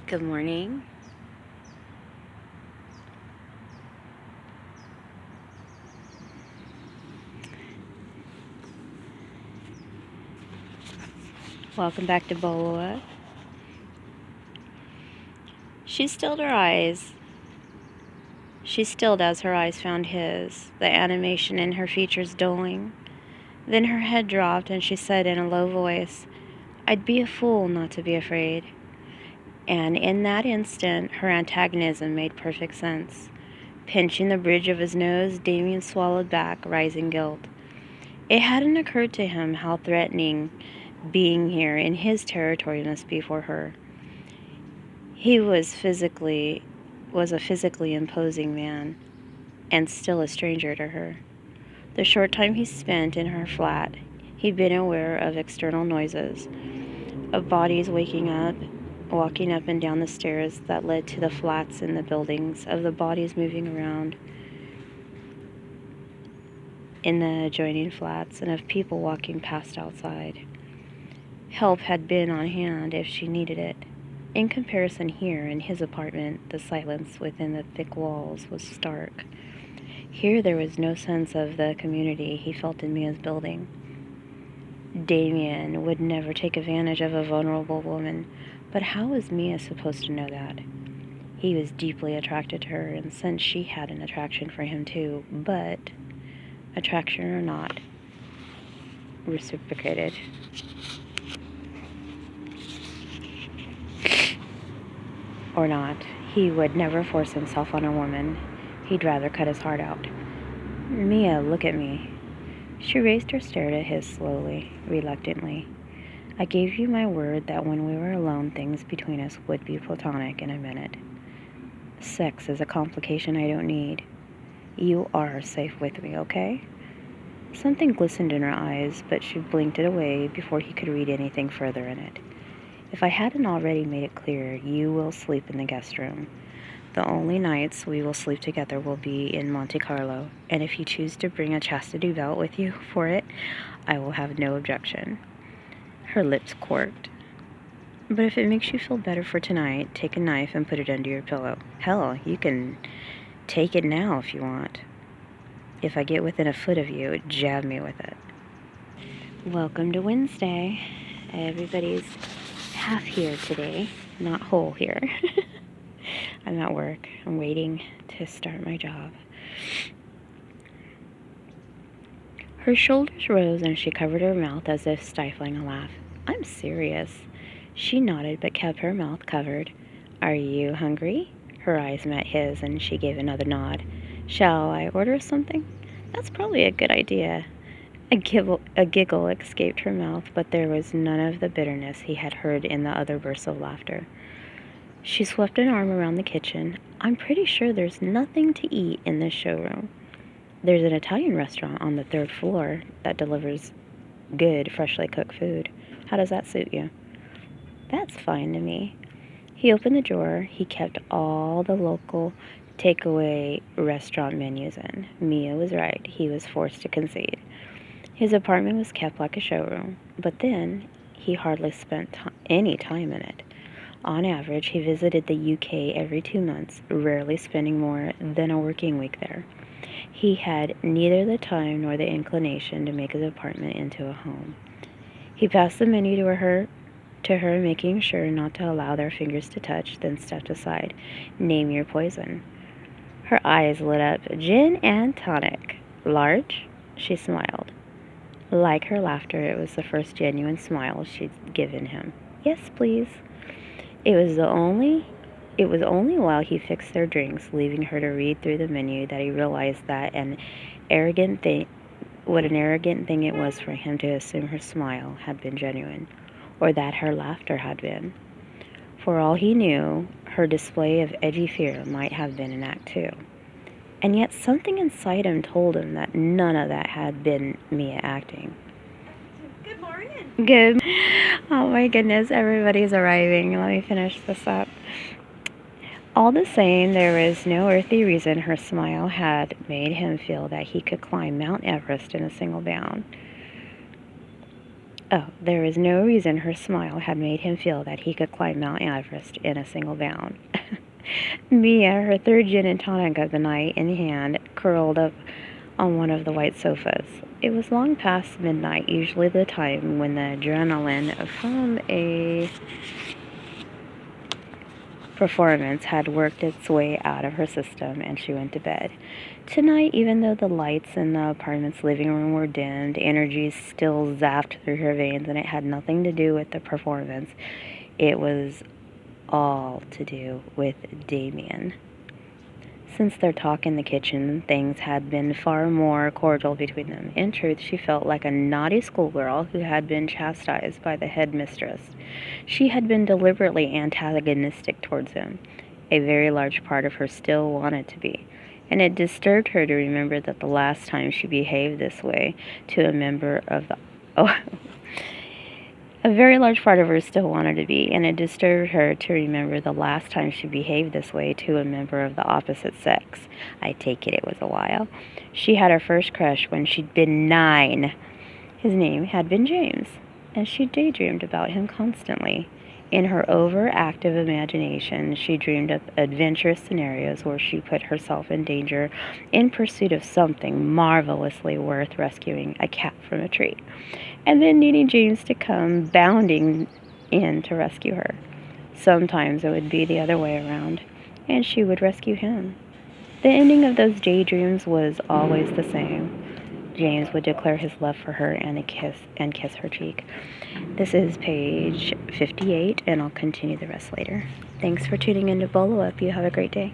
Good morning. Welcome back to Bolo. She stilled her eyes. She stilled as her eyes found his, the animation in her features dulling. Then her head dropped and she said in a low voice, "I'd be a fool not to be afraid." And in that instant, her antagonism made perfect sense. Pinching the bridge of his nose, Damien swallowed back rising guilt. It hadn't occurred to him how threatening being here in his territory must be for her. He was a physically imposing man, and still a stranger to her. The short time he spent in her flat, he'd been aware of external noises, of bodies walking up and down the stairs that led to the flats in the buildings, of the bodies moving around in the adjoining flats, and of people walking past outside. Help had been on hand if she needed it. In comparison, here in his apartment, the silence within the thick walls was stark. Here there was no sense of the community he felt in Mia's building. Damien would never take advantage of a vulnerable woman, but how was Mia supposed to know that? He was deeply attracted to her and sensed she had an attraction for him too, but, attraction or not, reciprocated. Or not, he would never force himself on a woman. He'd rather cut his heart out. "Mia, look at me." She raised her stare to his slowly, reluctantly. "I gave you my word that when we were alone, things between us would be platonic, and I meant it. Sex is a complication I don't need. You are safe with me, okay?" Something glistened in her eyes, but she blinked it away before he could read anything further in it. "If I hadn't already made it clear, you will sleep in the guest room. The only nights we will sleep together will be in Monte Carlo, and if you choose to bring a chastity belt with you for it, I will have no objection." Her lips quirked. "But if it makes you feel better for tonight, take a knife and put it under your pillow. Hell, you can take it now if you want. If I get within a foot of you, jab me with it." Welcome to Wednesday. Everybody's half here today, not whole here. I'm at work. I'm waiting to start my job. Her shoulders rose and she covered her mouth as if stifling a laugh. "I'm serious." She nodded but kept her mouth covered. "Are you hungry?" Her eyes met his and she gave another nod. "Shall I order something?" "That's probably a good idea." A giggle escaped her mouth, but there was none of the bitterness he had heard in the other bursts of laughter. She swept an arm around the kitchen. "I'm pretty sure there's nothing to eat in this showroom. There's an Italian restaurant on the 3rd floor that delivers good, freshly cooked food. How does that suit you?" "That's fine to me." He opened the drawer. He kept all the local takeaway restaurant menus in. Mia was right. He was forced to concede. His apartment was kept like a showroom, but then he hardly spent any time in it. On average, he visited the UK every 2 months, rarely spending more than a working week there. He had neither the time nor the inclination to make his apartment into a home. He passed the menu to her, making sure not to allow their fingers to touch, then stepped aside. "Name your poison." Her eyes lit up. "Gin and tonic. Large?" She smiled. Like her laughter, it was the first genuine smile she'd given him. "Yes, please." It was only while he fixed their drinks, leaving her to read through the menu, that he realized what an arrogant thing it was for him to assume her smile had been genuine, or that her laughter had been. For all he knew, her display of edgy fear might have been an act too. And yet something inside him told him that none of that had been Mia acting. Good morning. Good. Oh my goodness, everybody's arriving. Let me finish this up. All the same, there was no earthly reason her smile had made him feel that he could climb Mount Everest in a single bound. Oh, there was no reason her smile had made him feel that he could climb Mount Everest in a single bound. Mia, her third gin and tonic of the night in hand, curled up on one of the white sofas. It was long past midnight, usually the time when the adrenaline from a performance had worked its way out of her system, and she went to bed. Tonight, even though the lights in the apartment's living room were dimmed, energy still zapped through her veins, and it had nothing to do with the performance. It was all to do with Damien. Since their talk in the kitchen, things had been far more cordial between them. In truth, she felt like a naughty schoolgirl who had been chastised by the headmistress. She had been deliberately antagonistic towards him. A very large part of her still wanted to be, and it disturbed her to remember that the last time she behaved this way to a member of the... Oh, a very large part of her still wanted to be, and it disturbed her to remember the last time she behaved this way to a member of the opposite sex. I take it was a while. She had her first crush when she'd been 9. His name had been James, and she daydreamed about him constantly. In her overactive imagination, she dreamed up adventurous scenarios where she put herself in danger in pursuit of something marvelously worth rescuing, a cat from a tree, and then needing James to come bounding in to rescue her. Sometimes it would be the other way around, and she would rescue him. The ending of those daydreams was always the same. James would declare his love for her and kiss her cheek. This is page 58, and I'll continue the rest later. Thanks for tuning in to Bolo Up. You have a great day.